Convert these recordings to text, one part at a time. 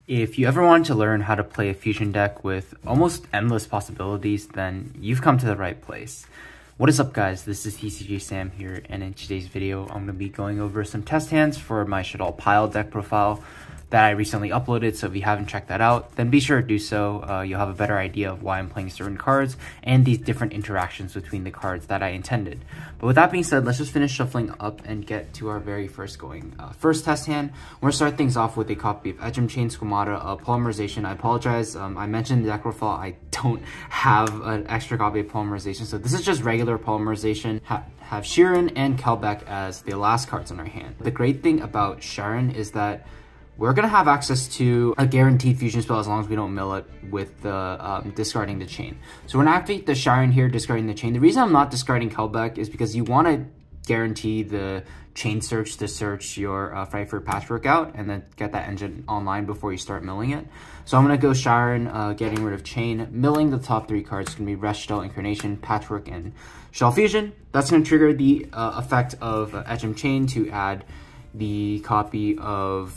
If you ever wanted to learn how to play a fusion deck with almost endless possibilities, then you've come to the right place. What is up, guys? This is tcgsam here, and in today's video, I'm going to be going over some test hands for my Shaddoll pile deck profile that I recently uploaded. So if you haven't checked that out, then be sure to do so. You'll have a better idea of why I'm playing certain cards and these different interactions between the cards that I intended. But with that being said, let's just finish shuffling up and get to our very first going. First test hand, we're going to start things off with a copy of Echem Chain Schemata Polymerization. I apologize, I mentioned the deck profile, I don't have an extra copy of Polymerization, so this is just regular Polymerization. Have Shirin and Kelbeck as the last cards in our hand. The great thing about Shirin is that we're going to have access to a guaranteed fusion spell as long as we don't mill it with the discarding the chain. So we're going to activate the Shirin here, discarding the chain. The reason I'm not discarding Kelbeck is because you want to guarantee the chain search to search your Fight for Patchwork out and then get that engine online before you start milling it. So I'm going to go Shirin, getting rid of chain, milling the top three cards. It's going to be Shaddoll, Incarnation, Patchwork, and Shaddoll Fusion. That's going to trigger the effect of Echem Chain to add the copy of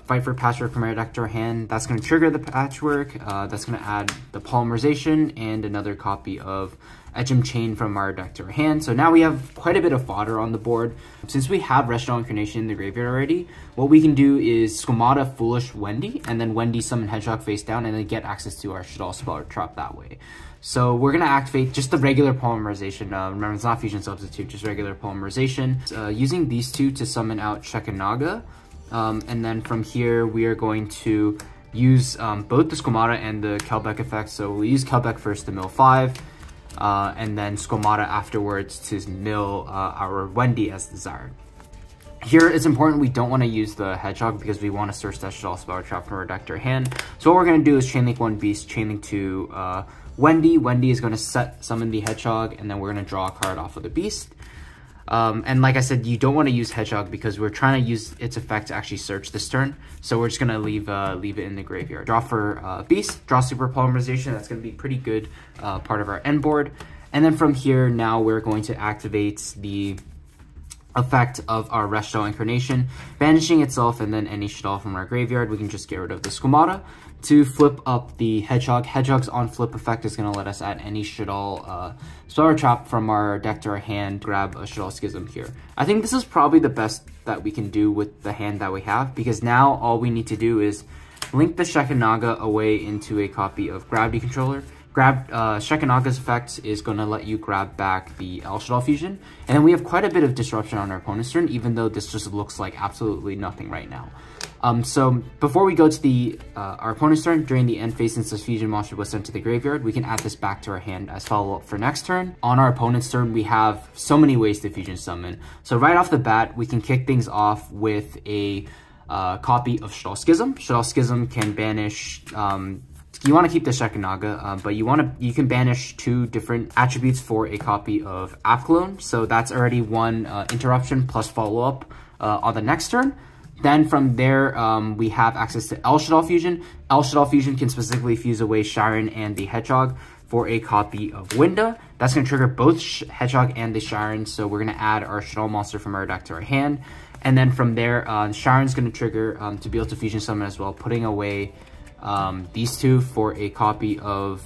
Fight for Patchwork from our deck to our hand. That's going to trigger the Patchwork. That's going to add the Polymerization and another copy of Echem Chain from our deck to our hand. So now we have quite a bit of fodder on the board. Since we have Shaddoll Incarnation in the graveyard already, what we can do is Schemata Foolish Wendy, and then Wendy summon Hedgehog face down, and then get access to our Shaddoll spell or trap that way. So we're going to activate just the regular Polymerization. Remember, it's not Fusion Substitute, just regular Polymerization. Using these two to summon out Shekinaga. And then from here, we are going to use both the Schemata and the Kelbeck effect. So we'll use Kelbeck first to mill 5, and then Schemata afterwards to mill our Wendy as desired. Here, it's important we don't want to use the Hedgehog because we want to search that Shaddoll spell or trap from our deck to our hand. So what we're going to do is Chainlink 1 Beast, Chainlink 2 Wendy. Wendy is going to summon the Hedgehog, and then we're going to draw a card off of the Beast. And like I said, you don't want to use Hedgehog because we're trying to use its effect to actually search this turn. So we're just going to leave it in the graveyard. Draw for Beast, draw Super Polymerization. That's going to be pretty good part of our end board. And then from here, now we're going to activate the effect of our Shaddoll Incarnation, banishing itself, and then any Shaddoll from our graveyard. We can just get rid of the Schemata to flip up the Hedgehog. Hedgehog's on flip effect is going to let us add any Shaddoll spell or trap from our deck to our hand, grab a Shaddoll Schism here. I think this is probably the best that we can do with the hand that we have, because now all we need to do is link the Shekinaga away into a copy of Gravity Controller. Shekinaga's effect is going to let you grab back the Shaddoll Fusion, and then we have quite a bit of disruption on our opponent's turn, even though this just looks like absolutely nothing right now. So before we go to the our opponent's turn, during the end phase, since this fusion monster was sent to the graveyard, we can add this back to our hand as follow-up for next turn. On our opponent's turn, we have so many ways to fusion summon. So right off the bat, we can kick things off with a copy of Shaddoll Schism. Shaddoll Schism can banish you want to keep the Shekinaga, but you can banish 2 different attributes for a copy of Clone. So that's already one interruption plus follow-up on the next turn. Then from there, we have access to Shaddoll Fusion. Shaddoll Fusion can specifically fuse away Shirin and the Hedgehog for a copy of Winda. That's going to trigger both Hedgehog and the Shirin, so we're going to add our Shaddoll monster from our deck to our hand. And then from there, Shirin's going to trigger to be able to fusion summon as well, putting away these 2 for a copy of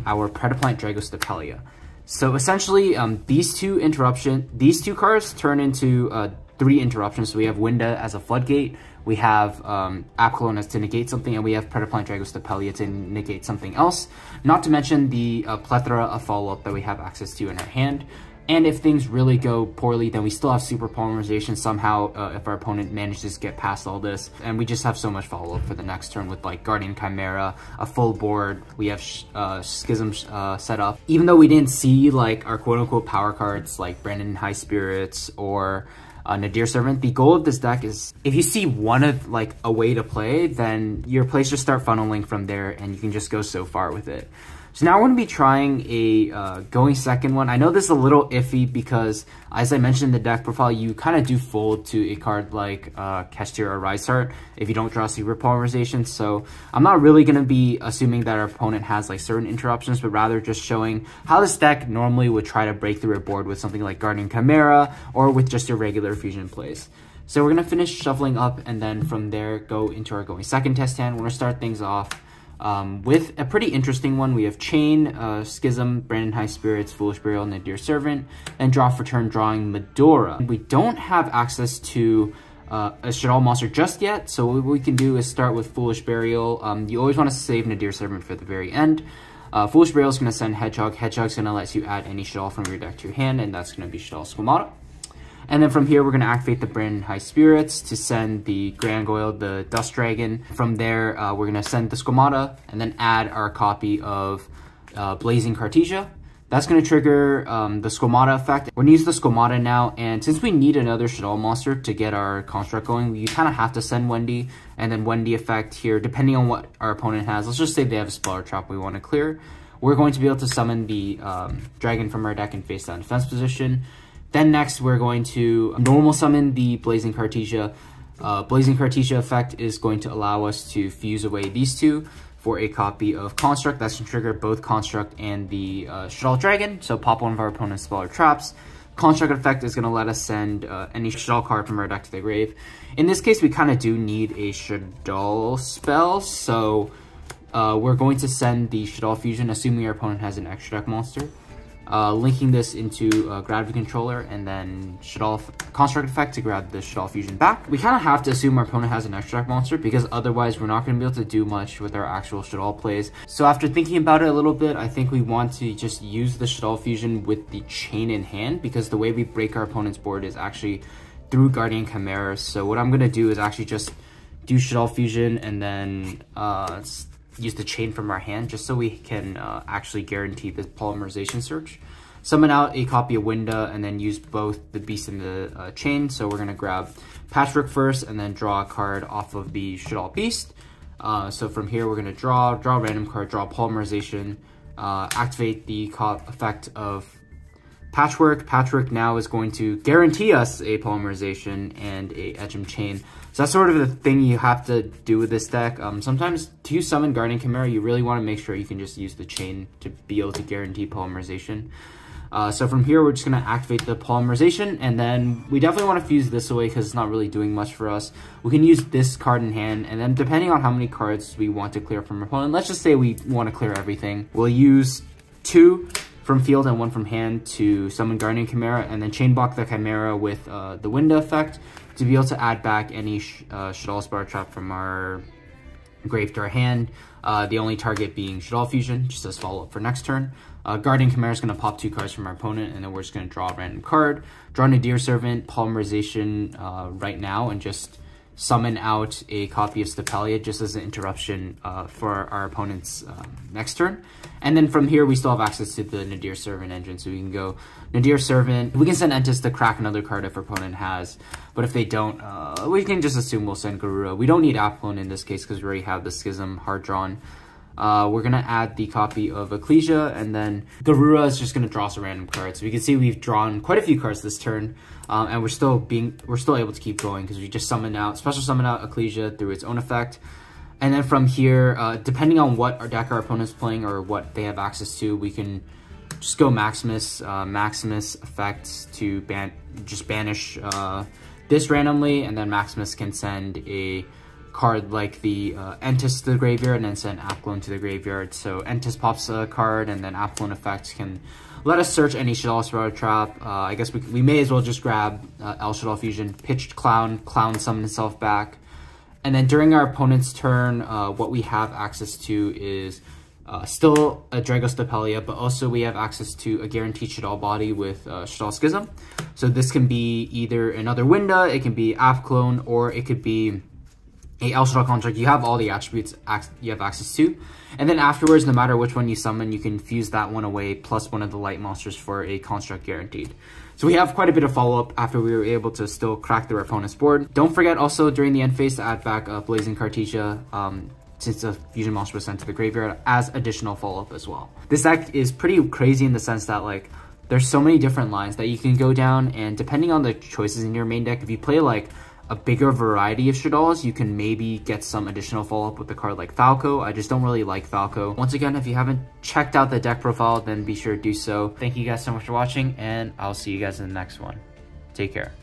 our Predaplant Dragostapelia. So essentially, these two cards turn into 3 interruptions. So we have Winda as a floodgate, we have Clone as to negate something, and we have Predaplant Dragostapelia to negate something else. Not to mention the plethora of follow-up that we have access to in our hand. And if things really go poorly, then we still have Super Polymerization somehow if our opponent manages to get past all this. And we just have so much follow-up for the next turn with like Guardian Chimera, a full board. We have Schism set up. Even though we didn't see like our quote-unquote power cards like Brandon High Spirits or Nadir Servant, the goal of this deck is if you see one of like a way to play, then your plays just start funneling from there and you can just go so far with it. So now we're going to be trying a going second one. I know this is a little iffy because, as I mentioned in the deck profile, you kind of do fold to a card like Kestir or Rise Heart if you don't draw Super Polymerization. So I'm not really going to be assuming that our opponent has like certain interruptions, but rather just showing how this deck normally would try to break through a board with something like Guardian Chimera or with just your regular fusion plays. So we're going to finish shuffling up, and then from there go into our going second test hand. We're going to start things off with a pretty interesting one. We have Chain, Schism, Brandon High Spirits, Foolish Burial, Nadir Servant, and draw for turn, drawing Medora. We don't have access to a Shaddoll monster just yet, so what we can do is start with Foolish Burial. You always want to save Nadir Servant for the very end. Foolish Burial is going to send Hedgehog. Hedgehog's going to let you add any Shaddoll from your deck to your hand, and that's going to be Shaddoll Squamata. And then from here, we're going to activate the Brandon High Spirits to send the Gargoyle, the Dust Dragon. From there, we're going to send the Squamata and then add our copy of Blazing Cartesia. That's going to trigger the Squamata effect. We're going to use the Squamata now, and since we need another Shaddoll monster to get our construct going, you kind of have to send Wendy, and then Wendy effect here, depending on what our opponent has. Let's just say they have a Speller Trap we want to clear. We're going to be able to summon the Dragon from our deck in face down defense position. Then next, we're going to normal summon the Blazing Cartesia. Blazing Cartesia effect is going to allow us to fuse away these two for a copy of Construct. That's going to trigger both Construct and the Shaddoll Dragon, so pop one of our opponent's Speller Traps. Construct effect is going to let us send any Shaddoll card from our deck to the grave. In this case, we kind of do need a Shaddoll spell, so we're going to send the Shaddoll Fusion, assuming our opponent has an extra deck monster. Linking this into Gravity Controller, and then Shaddoll Construct effect to grab the Shaddoll Fusion back. We kind of have to assume our opponent has an extra deck monster, because otherwise we're not going to be able to do much with our actual Shaddoll plays. So after thinking about it a little bit, I think we want to just use the Shaddoll Fusion with the Chain in hand, because the way we break our opponent's board is actually through Guardian Chimera. So what I'm going to do is actually just do Shaddoll Fusion and then use the Chain from our hand, just so we can actually guarantee the polymerization search. Summon out a copy of Winda, and then use both the Beast and the Chain. So we're going to grab Patchwork first, and then draw a card off of the Shaddoll Beast. So from here, we're going to draw a random card, draw polymerization, activate the effect of Patchwork. Patchwork now is going to guarantee us a polymerization and a Etchem Chain. So that's sort of the thing you have to do with this deck. Sometimes to summon Guardian Chimera, you really want to make sure you can just use the Chain to be able to guarantee polymerization. So from here, we're just going to activate the polymerization, and then we definitely want to fuse this away because it's not really doing much for us. We can use this card in hand, and then depending on how many cards we want to clear from our opponent, let's just say we want to clear everything. We'll use 2 from field and 1 from hand to summon Guardian Chimera, and then chain block the Chimera with the Winda effect to be able to add back any Shaddoll Speller Trap from our grave to our hand. The only target being Shaddoll Fusion, just as follow-up for next turn. Guardian Chimera is going to pop 2 cards from our opponent, and then we're just going to draw a random card. Draw Nadir Servant, polymerization right now, and just summon out a copy of Stapelia just as an interruption for our opponent's next turn. And then from here, we still have access to the Nadir Servant engine, so we can go Nadir Servant. We can send Entis to crack another card if our opponent has, but if they don't, we can just assume we'll send Garura. We don't need Applone in this case because we already have the Schism hard drawn. We're going to add the copy of Ecclesia, and then Garura is just going to draw us a random card. So we can see we've drawn quite a few cards this turn, and we're still able to keep going because we just special summon out Ecclesia through its own effect. And then from here, depending on what our deck our opponent's playing or what they have access to, we can just go Maximus effect to banish this randomly, and then Maximus can send a card like the Entis to the graveyard and then send Applone to the graveyard. So Entis pops a card, and then Applone effect can let us search any Shaddoll Speller Trap. I guess we may as well just grab El Shaddoll Fusion, pitched Clown summon itself back. And then during our opponent's turn, what we have access to is still a Drago Stapelia, but also we have access to a guaranteed Shaddoll body with Shaddoll Schism. So this can be either another Winda, it can be Applone, or it could be a El Shaddoll Construct. You have all the attributes you have access to. And then afterwards, no matter which one you summon, you can fuse that one away plus one of the light monsters for a Construct guaranteed. So we have quite a bit of follow-up after we were able to still crack their opponent's board. Don't forget also during the end phase to add back Blazing Cartesia, since the fusion monster was sent to the graveyard, as additional follow-up as well. This deck is pretty crazy in the sense that, like, there's so many different lines that you can go down, and depending on the choices in your main deck, if you play like a bigger variety of Shaddolls, you can maybe get some additional follow-up with a card like Falco. I just don't really like Falco. Once again, if you haven't checked out the deck profile, then be sure to do so. Thank you guys so much for watching, and I'll see you guys in the next one. Take care.